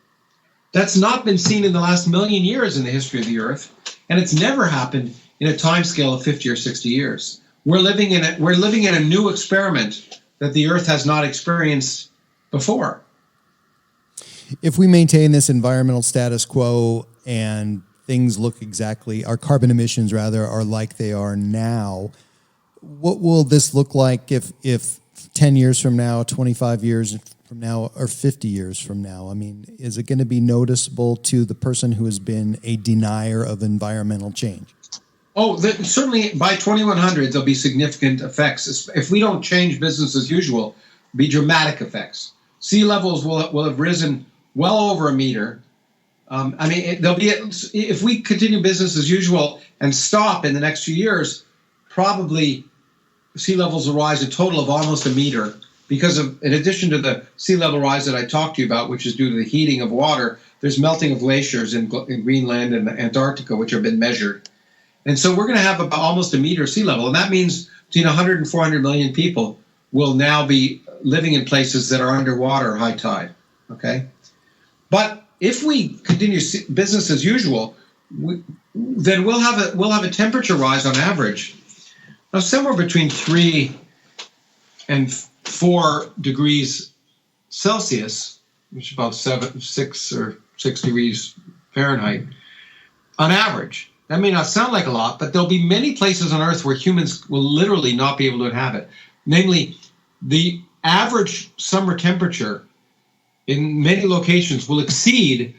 That's not been seen in the last million years in the history of the Earth, and it's never happened in a time scale of 50 or 60 years. We're living in a new experiment that the Earth has not experienced before. If we maintain this environmental status quo and things look exactly, our carbon emissions rather, are like they are now, what will this look like if 10 years from now, 25 years from now, or 50 years from now? I mean, is it going to be noticeable to the person who has been a denier of environmental change? Oh, certainly by 2100, there'll be significant effects. If we don't change business as usual, there'll be dramatic effects. Sea levels will have risen well over a meter. If we continue business as usual and stop in the next few years, probably sea levels will rise a total of almost a meter because of, in addition to the sea level rise that I talked to you about, which is due to the heating of water, there's melting of glaciers in Greenland and Antarctica, which have been measured. And so we're going to have about almost a meter sea level. And that means between 100 and 400 million people will now be living in places that are underwater high tide. Okay. But if we continue business as usual, then we'll have a temperature rise on average of somewhere between 3 and 4 degrees Celsius, which is about 6 or 6 degrees Fahrenheit, on average. That may not sound like a lot, but there'll be many places on Earth where humans will literally not be able to inhabit. Namely, the average summer temperature in many locations will exceed,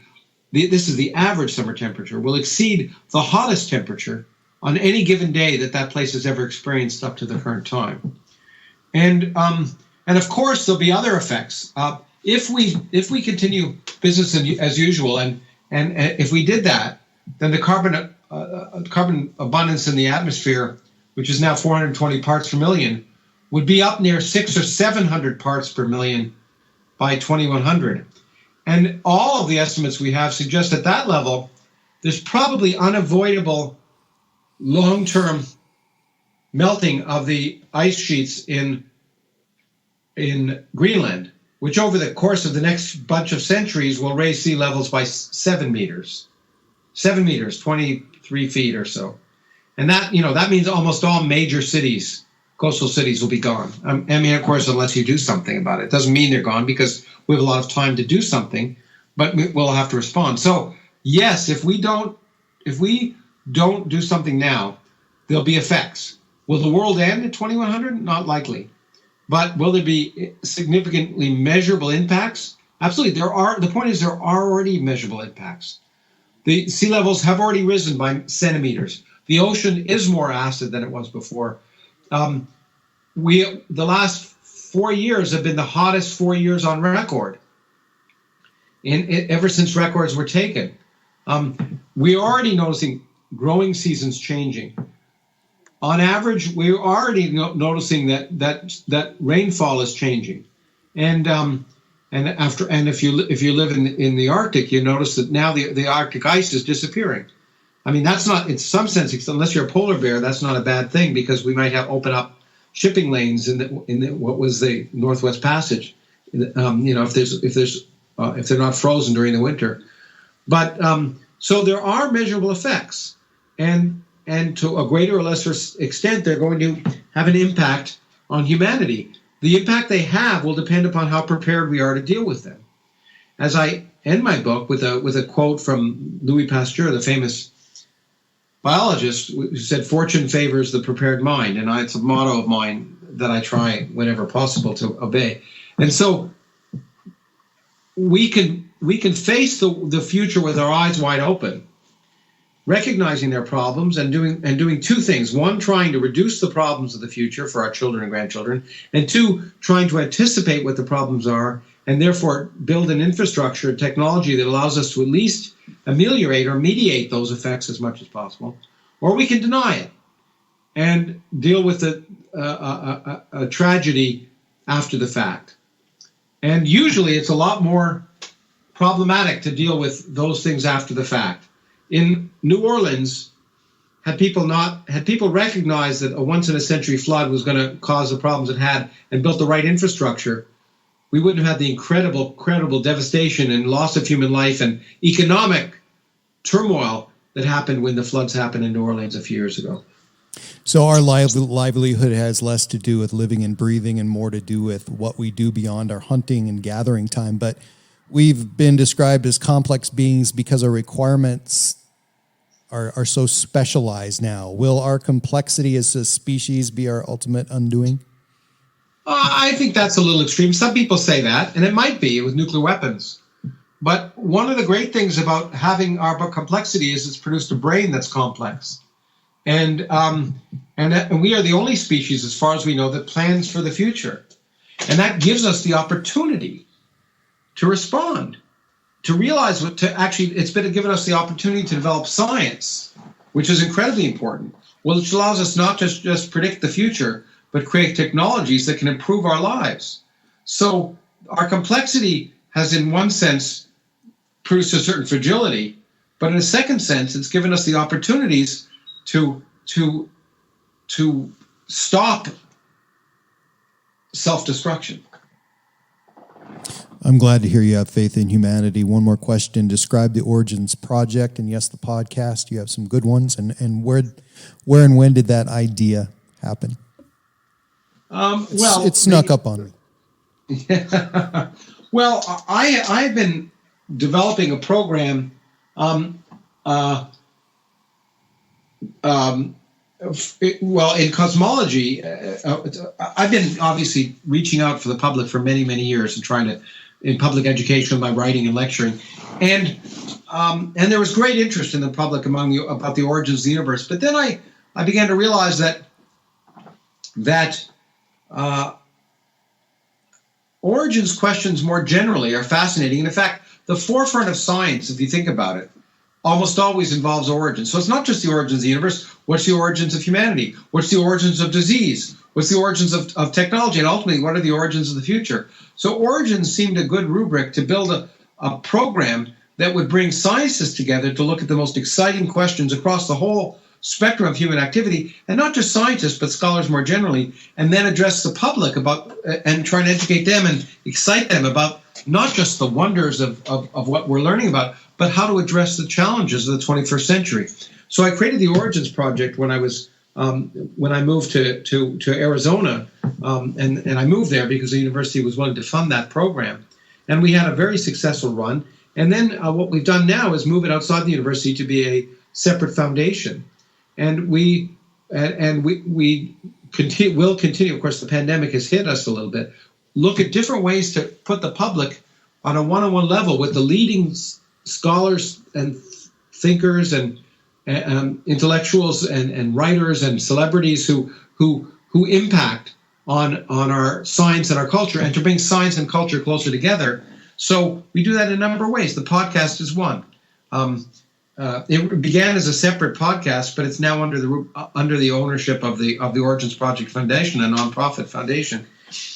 this is the average summer temperature, will exceed the hottest temperature on any given day that place has ever experienced up to the current time. And of course, there'll be other effects. If we continue business as usual, and if we did that, then the carbon abundance in the atmosphere, which is now 420 parts per million, would be up near 600 or 700 parts per million by 2100. And all of the estimates we have suggest at that level, there's probably unavoidable long-term melting of the ice sheets in Greenland, which over the course of the next bunch of centuries will raise sea levels by 7 meters. 7 meters, 23 feet or so. And that means almost all major cities, coastal cities, will be gone. Of course, unless you do something about it. It doesn't mean they're gone because we have a lot of time to do something, but we'll have to respond. So yes, if we don't do something now, there'll be effects. Will the world end at 2100? Not likely. But will there be significantly measurable impacts? Absolutely. The point is there are already measurable impacts. The sea levels have already risen by centimeters. The ocean is more acid than it was before. The last 4 years have been the hottest 4 years on record, ever since records were taken. We're already noticing growing seasons changing. On average, we're already noticing that rainfall is changing, and if you live in the Arctic, you notice that now the Arctic ice is disappearing. I mean, that's not, in some sense, unless you're a polar bear, that's not a bad thing because we might have open up shipping lanes in what was the Northwest Passage. If they're not frozen during the winter, but so there are measurable effects, and to a greater or lesser extent, they're going to have an impact on humanity. The impact they have will depend upon how prepared we are to deal with them. As I end my book with a quote from Louis Pasteur, the famous biologist, who said, "Fortune favors the prepared mind," and it's a motto of mine that I try whenever possible to obey. And so we can face the future with our eyes wide open, recognizing their problems and doing two things. One, trying to reduce the problems of the future for our children and grandchildren, and two, trying to anticipate what the problems are and therefore build an infrastructure and technology that allows us to at least ameliorate or mediate those effects as much as possible. Or we can deny it and deal with a tragedy after the fact. And usually it's a lot more problematic to deal with those things after the fact. In New Orleans, had people recognized that a once-in-a-century flood was going to cause the problems it had and built the right infrastructure, we wouldn't have had the incredible devastation and loss of human life and economic turmoil that happened when the floods happened in New Orleans a few years ago. So our livelihood has less to do with living and breathing and more to do with what we do beyond our hunting and gathering time. But we've been described as complex beings because our requirements are so specialized now. Will our complexity as a species be our ultimate undoing? I think that's a little extreme. Some people say that, and it might be with nuclear weapons. But one of the great things about having our complexity is it's produced a brain that's complex. And we are the only species, as far as we know, that plans for the future. And that gives us the opportunity to respond, to realize it's been given us the opportunity to develop science, which is incredibly important, which allows us not to just predict the future, but create technologies that can improve our lives. So our complexity has, in one sense, produced a certain fragility, but in a second sense, it's given us the opportunities to stop self-destruction. I'm glad to hear you have faith in humanity. One more question. Describe the Origins Project and, yes, the podcast. You have some good ones. And where and when did that idea happen? It snuck up on me. Well, I've been developing a program in cosmology. I've been obviously reaching out for the public for many, many years and trying to, in public education, by writing and lecturing. And there was great interest in the public about the origins of the universe. But then I began to realize that origins questions more generally are fascinating. And in fact, the forefront of science, if you think about it, almost always involves origins. So it's not just the origins of the universe. What's the origins of humanity? What's the origins of disease? What's the origins of technology? And ultimately, what are the origins of the future? So origins seemed a good rubric to build a program that would bring scientists together to look at the most exciting questions across the whole spectrum of human activity, and not just scientists, but scholars more generally, and then address the public about and try and educate them and excite them about not just the wonders of what we're learning about, but how to address the challenges of the 21st century. So I created the Origins Project when I moved to Arizona, and I moved there because the university was willing to fund that program, and we had a very successful run. And then what we've done now is move it outside the university to be a separate foundation. And we will continue. Of course, the pandemic has hit us a little bit. Look at different ways to put the public on a one-on-one level with the leading scholars and thinkers and intellectuals and writers and celebrities who impact on our science and our culture, and to bring science and culture closer together. So we do that in a number of ways. The podcast is one. It began as a separate podcast, but it's now under the ownership of the Origins Project Foundation, a nonprofit foundation.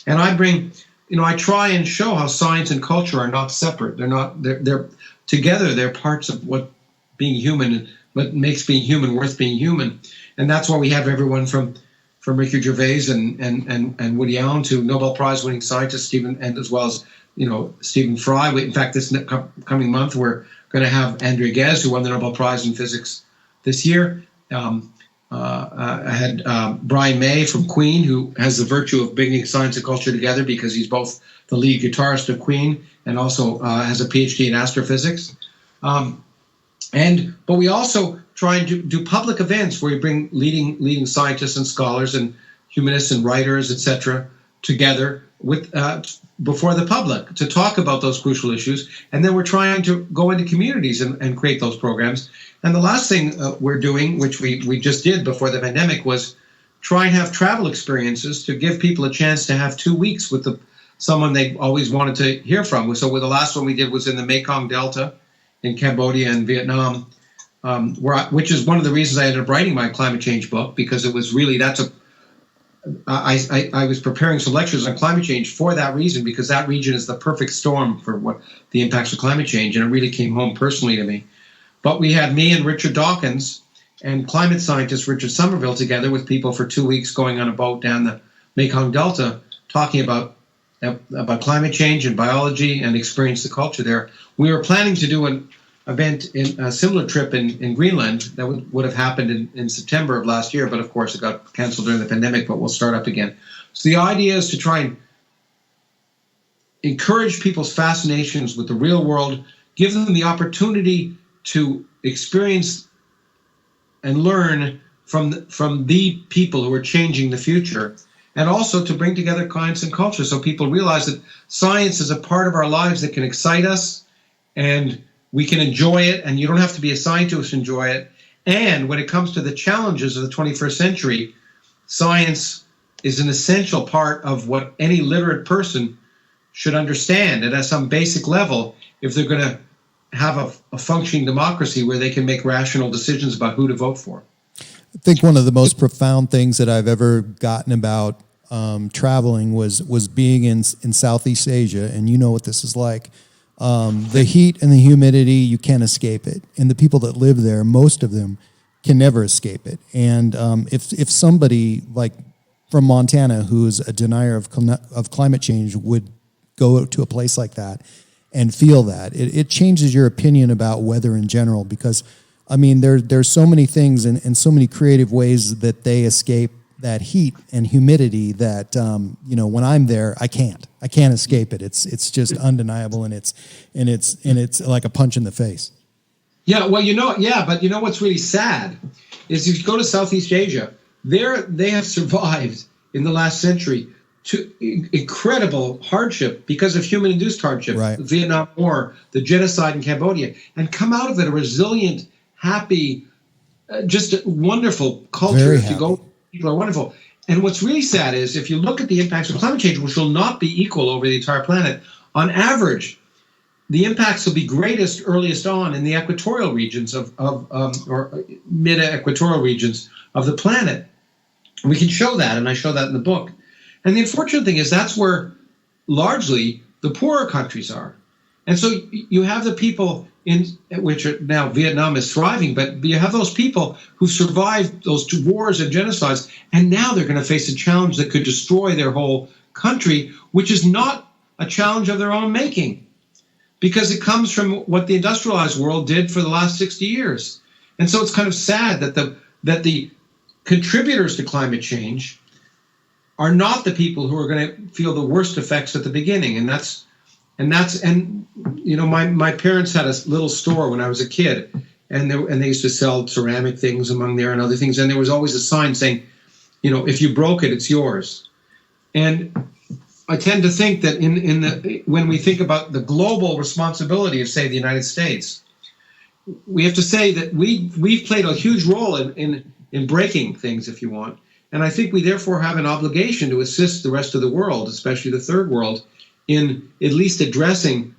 And I try and show how science and culture are not separate. They're together. They're parts of what being human, what makes being human worth being human. And that's why we have everyone from Ricky Gervais and Woody Allen to Nobel Prize winning scientists, Stephen, and as well as Stephen Fry. In fact, this coming month we're going to have Andrea Ghez, who won the Nobel Prize in Physics this year. I had Brian May from Queen, who has the virtue of bringing science and culture together because he's both the lead guitarist of Queen and also has a Ph.D. in astrophysics. But we also try and do public events where we bring leading scientists and scholars and humanists and writers, etc., together with before the public to talk about those crucial issues. And then we're trying to go into communities and create those programs. And the last thing we're doing, which we just did before the pandemic, was try and have travel experiences to give people a chance to have 2 weeks with someone they always wanted to hear from. So the last one we did was in the Mekong Delta in Cambodia and Vietnam. which is one of the reasons I ended up writing my climate change book, because it was really, I was preparing some lectures on climate change for that reason, because that region is the perfect storm for what the impacts of climate change, and it really came home personally to me. But we had me and Richard Dawkins and climate scientist Richard Somerville together with people for 2 weeks, going on a boat down the Mekong Delta, talking about climate change and biology, and experience the culture there. We were planning to do an event, in a similar trip in Greenland that would have happened in September of last year, but of course it got canceled during the pandemic, but we'll start up again. So the idea is to try and encourage people's fascinations with the real world, give them the opportunity to experience and learn from the people who are changing the future, and also to bring together science and culture so people realize that science is a part of our lives that can excite us, and we can enjoy it, and you don't have to be a scientist to enjoy it. And when it comes to the challenges of the 21st century, science is an essential part of what any literate person should understand, and at some basic level, if they're going to have a functioning democracy where they can make rational decisions about who to vote for. I think one of the most profound things that I've ever gotten about traveling was being in Southeast Asia, and you know what this is like. The heat and the humidity, you can't escape it. And the people that live there, most of them, can never escape it. And if somebody like from Montana, who's a denier of climate change, would go to a place like that and feel that, it changes your opinion about weather in general. Because, I mean, there's so many things and so many creative ways that they escape that heat and humidity that, when I'm there, I can't escape it. It's just undeniable, and it's like a punch in the face. Yeah, well, but you know what's really sad is if you go to Southeast Asia, they have survived in the last century to incredible hardship because of human-induced hardship, right. The Vietnam War, the genocide in Cambodia, and come out of it a resilient, happy, just a wonderful culture. Very if happy. You go, people are wonderful. And what's really sad is if you look at the impacts of climate change, which will not be equal over the entire planet, on average, the impacts will be greatest earliest on in the equatorial regions or mid-equatorial regions of the planet. And we can show that, and I show that in the book. And the unfortunate thing is that's where largely the poorer countries are. And so you have the people in which are now Vietnam is thriving, but you have those people who survived those two wars and genocides, and now they're going to face a challenge that could destroy their whole country, which is not a challenge of their own making, because it comes from what the industrialized world did for the last 60 years. And so it's kind of sad that the contributors to climate change are not the people who are going to feel the worst effects at the beginning. And my parents had a little store when I was a kid, and they used to sell ceramic things among there and other things. And there was always a sign saying, if you broke it, it's yours. And I tend to think that when we think about the global responsibility of, say, the United States, we have to say that we've played a huge role in breaking things, if you want. And I think we therefore have an obligation to assist the rest of the world, especially the third world, in at least addressing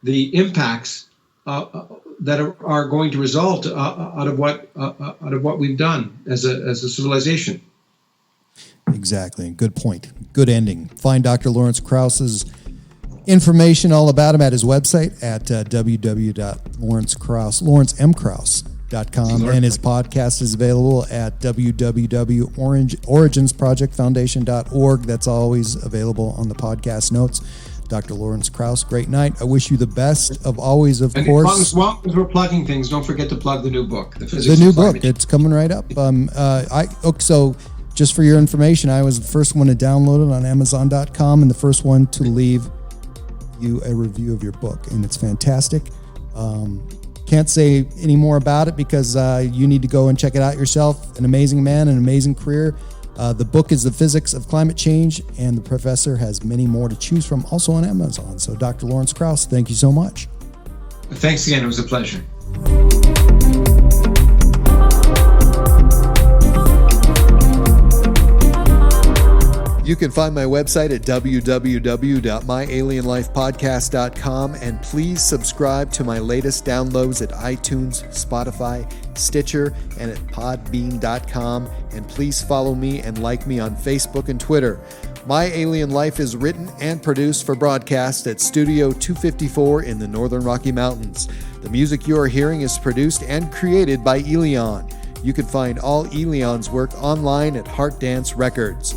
the impacts that are going to result out of what we've done as a civilization. Exactly. Good point. Good ending. Find Dr. Lawrence Krauss's information all about him at his website at www.lawrencemkrauss.com, and his podcast is available at www.origensprojectfoundation.org. That's always available on the podcast notes. Dr. Lawrence Krauss, great night. I wish you the best of always, of course. As long as we're plugging things, don't forget to plug the new book. The new book, it's coming right up. So just for your information, I was the first one to download it on Amazon.com and the first one to leave you a review of your book, and it's fantastic. Can't say any more about it because you need to go and check it out yourself. An amazing man, an amazing career. The book is The Physics of Climate Change, and the professor has many more to choose from, also on Amazon. So Dr. Lawrence Krauss, thank you so much. Thanks again. It was a pleasure. You can find my website at www.myalienlifepodcast.com, and please subscribe to my latest downloads at iTunes, Spotify, Stitcher, and at podbean.com. And please follow me and like me on Facebook and Twitter. My Alien Life is written and produced for broadcast at Studio 254 in the Northern Rocky Mountains. The music you are hearing is produced and created by Elion. You can find all Elion's work online at Heart Dance Records.